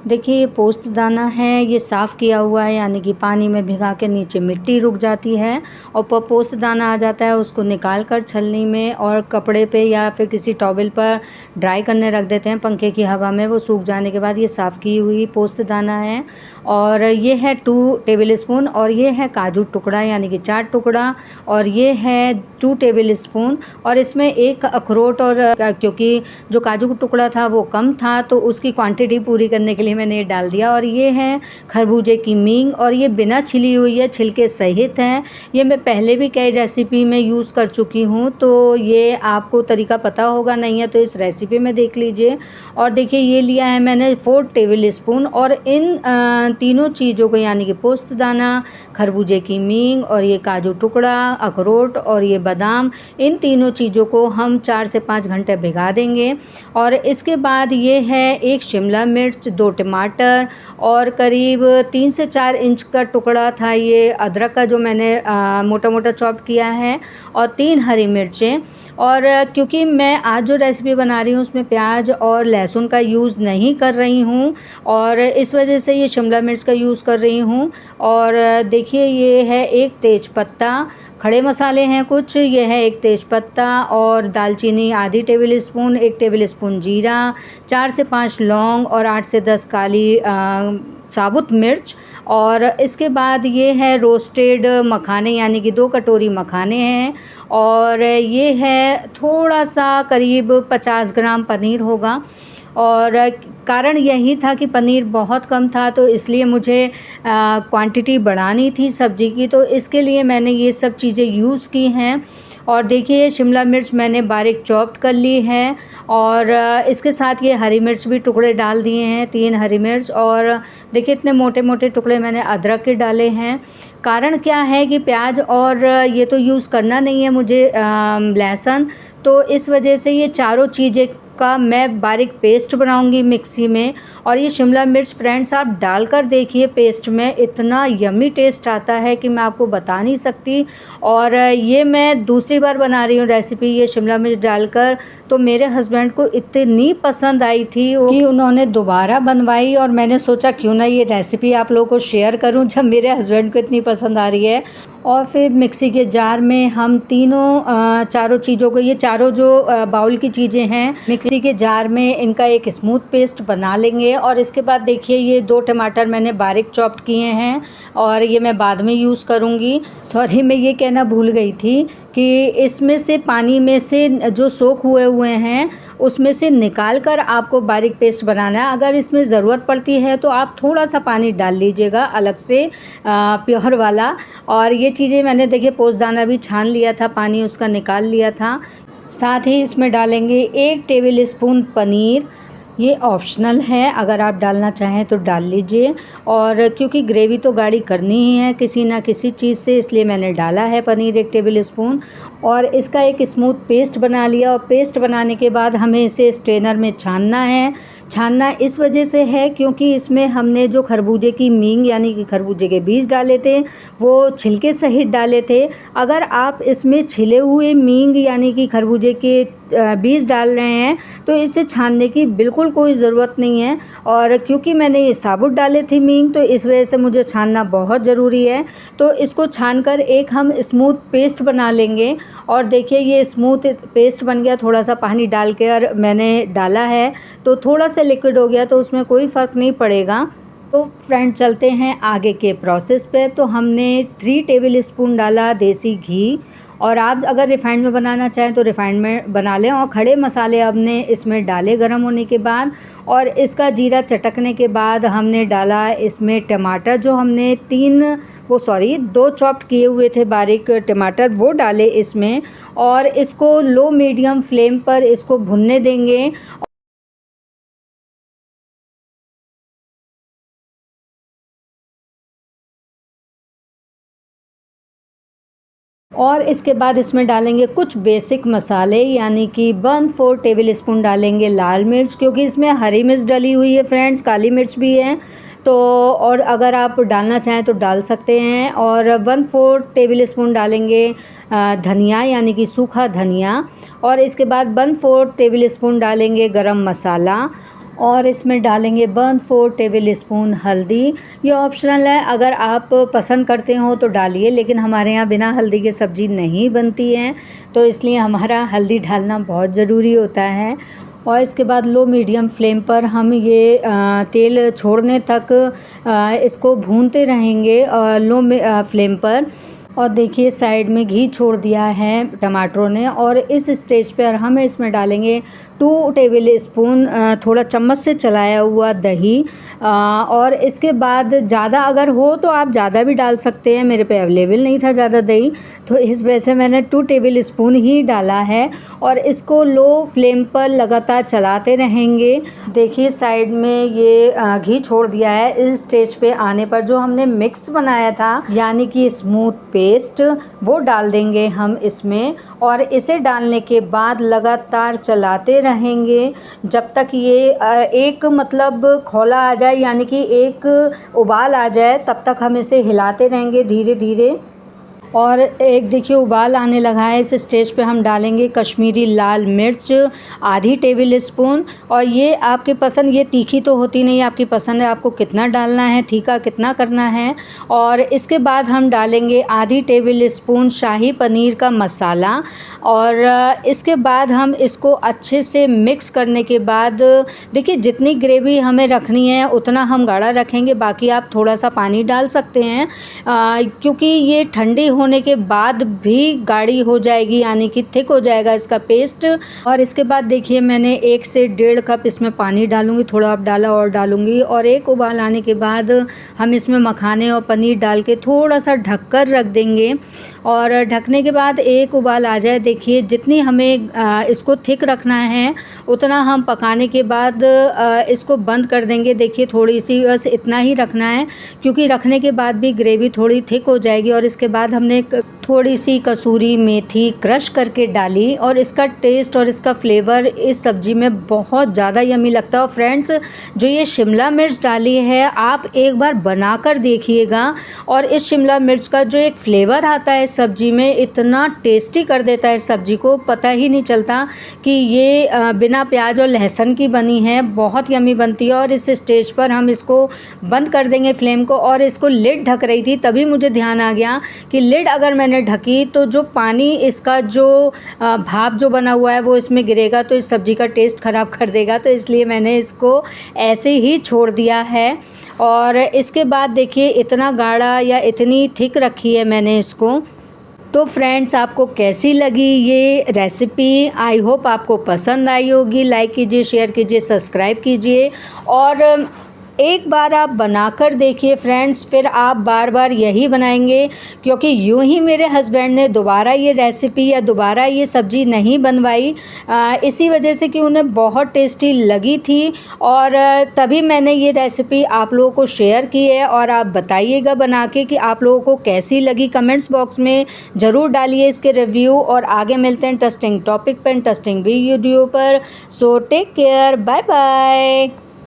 देखिए ये पोस्त दाना है, ये साफ़ किया हुआ है, यानी कि पानी में भिगा के नीचे मिट्टी रुक जाती है और पोस्त दाना आ जाता है। उसको निकाल कर छलनी में और कपड़े पे या फिर किसी टॉवल पर ड्राई करने रख देते हैं पंखे की हवा में। वो सूख जाने के बाद ये साफ़ की हुई पोस्त दाना है। और ये है 2 टेबल स्पून और ये है काजू टुकड़ा यानी कि 4 टुकड़ा और ये है 2 टेबल स्पून। और इसमें एक अखरोट और क्योंकि जो काजू का टुकड़ा था वो कम था तो उसकी क्वांटिटी पूरी करने के लिए मैंने ये डाल दिया। और ये है खरबूजे की मींग और ये बिना छिली हुई है, छिलके सहित है। ये मैं पहले भी कई रेसिपी में यूज़ कर चुकी हूँ, तो ये आपको तरीका पता होगा, नहीं है तो इस रेसिपी में देख लीजिए। और देखिए ये लिया है मैंने 4 टेबल स्पून और इन तीनों चीज़ों को यानी कि पोस्त दाना, खरबूजे की मींग और ये काजू टुकड़ा, अखरोट और ये बादाम, इन तीनों चीज़ों को हम 4 से 5 घंटे भिगा देंगे। और इसके बाद ये है 1 शिमला मिर्च, 2 टमाटर और करीब 3 से 4 इंच का टुकड़ा था ये अदरक का जो मैंने मोटा मोटा चॉप किया है और 3 हरी मिर्चें। और क्योंकि मैं आज जो रेसिपी बना रही हूँ उसमें प्याज और लहसुन का यूज़ नहीं कर रही हूँ और इस वजह से ये शिमला मिर्च का यूज़ कर रही हूँ। और देखिए ये है 1 तेज़पत्ता, खड़े मसाले हैं कुछ, ये है 1 तेज़पत्ता और दालचीनी आधी टेबल स्पून, 1 टेबल स्पून जीरा, 4 से 5 लौंग और 8 से 10 काली साबुत मिर्च। और इसके बाद ये है रोस्टेड मखाने यानी कि 2 कटोरी मखाने हैं। और ये है थोड़ा सा करीब 50 ग्राम पनीर होगा। और कारण यही था कि पनीर बहुत कम था तो इसलिए मुझे क्वांटिटी बढ़ानी थी सब्ज़ी की, तो इसके लिए मैंने ये सब चीज़ें यूज़ की हैं। और देखिए शिमला मिर्च मैंने बारीक चॉप्ड कर ली है और इसके साथ ये हरी मिर्च भी टुकड़े डाल दिए हैं, 3 हरी मिर्च। और देखिए इतने मोटे मोटे टुकड़े मैंने अदरक के डाले हैं। कारण क्या है कि प्याज और ये तो यूज़ करना नहीं है मुझे लहसुन, तो इस वजह से ये चारों चीज़ें का मैं बारीक पेस्ट बनाऊंगी मिक्सी में। और ये शिमला मिर्च फ्रेंड्स आप डालकर देखिए पेस्ट में, इतना यम्मी टेस्ट आता है कि मैं आपको बता नहीं सकती। और ये मैं दूसरी बार बना रही हूँ रेसिपी ये शिमला मिर्च डालकर, तो मेरे हस्बैंड को इतनी पसंद आई थी कि उन्होंने दोबारा बनवाई और मैंने सोचा क्यों ना ये रेसिपी आप लोगों को शेयर करूँ जब मेरे हस्बैंड को इतनी पसंद आ रही है। और फिर मिक्सी के जार में हम तीनों चारों चीज़ों को, ये चारों जो बाउल की चीज़ें हैं, मिक्सी के जार में इनका एक स्मूथ पेस्ट बना लेंगे। और इसके बाद देखिए ये 2 टमाटर मैंने बारीक चॉप्ड किए हैं और ये मैं बाद में यूज़ करूँगी। सॉरी मैं ये कहना भूल गई थी कि इसमें से पानी में से जो सोख हुए हैं उसमें से निकाल कर आपको बारीक पेस्ट बनाना है। अगर इसमें ज़रूरत पड़ती है तो आप थोड़ा सा पानी डाल लीजिएगा अलग से प्योर वाला। और ये चीज़ें मैंने देखिए पोस्तदाना भी छान लिया था, पानी उसका निकाल लिया था। साथ ही इसमें डालेंगे 1 टेबल स्पून पनीर, ये ऑप्शनल है, अगर आप डालना चाहें तो डाल लीजिए। और क्योंकि ग्रेवी तो गाढ़ी करनी ही है किसी ना किसी चीज़ से, इसलिए मैंने डाला है पनीर 1 टेबल स्पून। और इसका एक स्मूथ पेस्ट बना लिया और पेस्ट बनाने के बाद हमें इसे स्ट्रेनर में छानना है। छानना इस वजह से है क्योंकि इसमें हमने जो खरबूजे की मींग यानी कि खरबूजे के बीज डाले थे वो छिलके सहित डाले थे। अगर आप इसमें छिले हुए मींग यानी कि खरबूजे के बीज डाल रहे हैं तो इसे छानने की बिल्कुल कोई ज़रूरत नहीं है। और क्योंकि मैंने ये साबुत डाले थे मींग तो इस वजह से मुझे छानना बहुत ज़रूरी है। तो इसको छानकर एक हम स्मूथ पेस्ट बना लेंगे। और देखिए ये स्मूथ पेस्ट बन गया, थोड़ा सा पानी डाल कर मैंने डाला है तो थोड़ा सा लिक्विड हो गया तो उसमें कोई फ़र्क नहीं पड़ेगा। तो फ्रेंड चलते हैं आगे के प्रोसेस पे। तो हमने 3 टेबल स्पून डाला देसी घी और आप अगर रिफाइंड में बनाना चाहें तो रिफाइंड में बना लें। और खड़े मसाले हमने इसमें डाले गर्म होने के बाद। और इसका जीरा चटकने के बाद हमने डाला इसमें टमाटर, जो हमने 2 चॉप्ड किए हुए थे बारीक टमाटर, वो डाले इसमें। और इसको लो मीडियम फ्लेम पर इसको भुनने देंगे। और इसके बाद इसमें डालेंगे कुछ बेसिक मसाले यानी कि 1/4 टेबल स्पून डालेंगे लाल मिर्च, क्योंकि इसमें हरी मिर्च डली हुई है फ्रेंड्स, काली मिर्च भी है तो। और अगर आप डालना चाहें तो डाल सकते हैं। और 1/4 टेबल स्पून डालेंगे धनिया यानी कि सूखा धनिया। और इसके बाद 1/4 टेबल स्पून डालेंगे गरम मसाला। और इसमें डालेंगे 1/4 टेबल स्पून हल्दी। ये ऑप्शनल है, अगर आप पसंद करते हो तो डालिए, लेकिन हमारे यहाँ बिना हल्दी के सब्ज़ी नहीं बनती है, तो इसलिए हमारा हल्दी डालना बहुत ज़रूरी होता है। और इसके बाद लो मीडियम फ्लेम पर हम ये तेल छोड़ने तक इसको भूनते रहेंगे लो फ्लेम पर। और देखिए साइड में घी छोड़ दिया है टमाटरों ने, और इस स्टेज पर हम इसमें डालेंगे 2 टेबल स्पून थोड़ा चम्मच से चलाया हुआ दही। और इसके बाद ज़्यादा अगर हो तो आप ज़्यादा भी डाल सकते हैं, मेरे पे अवेलेबल नहीं था ज़्यादा दही, तो इस वजह से मैंने 2 टेबल स्पून ही डाला है। और इसको लो फ्लेम पर लगातार चलाते रहेंगे। देखिए साइड में ये घी छोड़ दिया है। इस स्टेज पे आने पर जो हमने मिक्स बनाया था यानी कि स्मूथ पेस्ट, वो डाल देंगे हम इसमें। और इसे डालने के बाद लगातार चलाते रहेंगे जब तक ये एक मतलब खौला आ जाए, यानी कि एक उबाल आ जाए, तब तक हम इसे हिलाते रहेंगे धीरे धीरे। और एक देखिए उबाल आने लगा है। इस स्टेज पे हम डालेंगे कश्मीरी लाल मिर्च आधी टेबल स्पून। और ये आपके पसंद, ये तीखी तो होती नहीं, आपकी पसंद है आपको कितना डालना है, तीखा कितना करना है। और इसके बाद हम डालेंगे आधी टेबल स्पून शाही पनीर का मसाला। और इसके बाद हम इसको अच्छे से मिक्स करने के बाद देखिए जितनी ग्रेवी हमें रखनी है उतना हम गाढ़ा रखेंगे, बाकी आप थोड़ा सा पानी डाल सकते हैं क्योंकि ये ठंडी होने के बाद भी गाढ़ी हो जाएगी, यानी कि थिक हो जाएगा इसका पेस्ट। और इसके बाद देखिए मैंने 1 से 1.5 कप इसमें पानी डालूंगी, थोड़ा आप डाला और डालूंगी। और एक उबाल आने के बाद हम इसमें मखाने और पनीर डाल के थोड़ा सा ढककर रख देंगे। और ढकने के बाद एक उबाल आ जाए, देखिए जितनी हमें इसको थिक रखना है उतना हम पकाने के बाद इसको बंद कर देंगे। देखिए थोड़ी सी बस इतना ही रखना है, क्योंकि रखने के बाद भी ग्रेवी थोड़ी थिक हो जाएगी। और इसके बाद हमने थोड़ी सी कसूरी मेथी क्रश करके डाली, और इसका टेस्ट और इसका फ्लेवर इस सब्ज़ी में बहुत ज़्यादा यमी लगता है। और फ्रेंड्स जो ये शिमला मिर्च डाली है आप एक बार बनाकर देखिएगा, और इस शिमला मिर्च का जो एक फ्लेवर आता है सब्ज़ी में इतना टेस्टी कर देता है सब्ज़ी को, पता ही नहीं चलता कि ये बिना प्याज और लहसुन की बनी है, बहुत यमी बनती है। और इस स्टेज पर हम इसको बंद कर देंगे फ्लेम को। और इसको लिड ढक रही थी, तभी मुझे ध्यान आ गया कि लिड अगर मैंने ढकी तो जो पानी इसका जो भाप जो बना हुआ है वो इसमें गिरेगा, तो इस सब्ज़ी का टेस्ट ख़राब कर देगा, तो इसलिए मैंने इसको ऐसे ही छोड़ दिया है। और इसके बाद देखिए इतना गाढ़ा या इतनी थिक रखी है मैंने इसको। तो फ्रेंड्स आपको कैसी लगी ये रेसिपी? आई होप आपको पसंद आई होगी। लाइक कीजिए, शेयर कीजिए, सब्सक्राइब कीजिए, और एक बार आप बनाकर देखिए फ्रेंड्स, फिर आप बार बार यही बनाएंगे, क्योंकि यूं ही मेरे हस्बैंड ने दोबारा ये रेसिपी या दोबारा ये सब्ज़ी नहीं बनवाई इसी वजह से कि उन्हें बहुत टेस्टी लगी थी। और तभी मैंने ये रेसिपी आप लोगों को शेयर की है। और आप बताइएगा बना के कि आप लोगों को कैसी लगी, कमेंट्स बॉक्स में ज़रूर डालिए इसके रिव्यू। और आगे मिलते हैं इंटरेस्टिंग टॉपिक पर, इंटरेस्टिंग वीडियो पर। So take care, bye bye.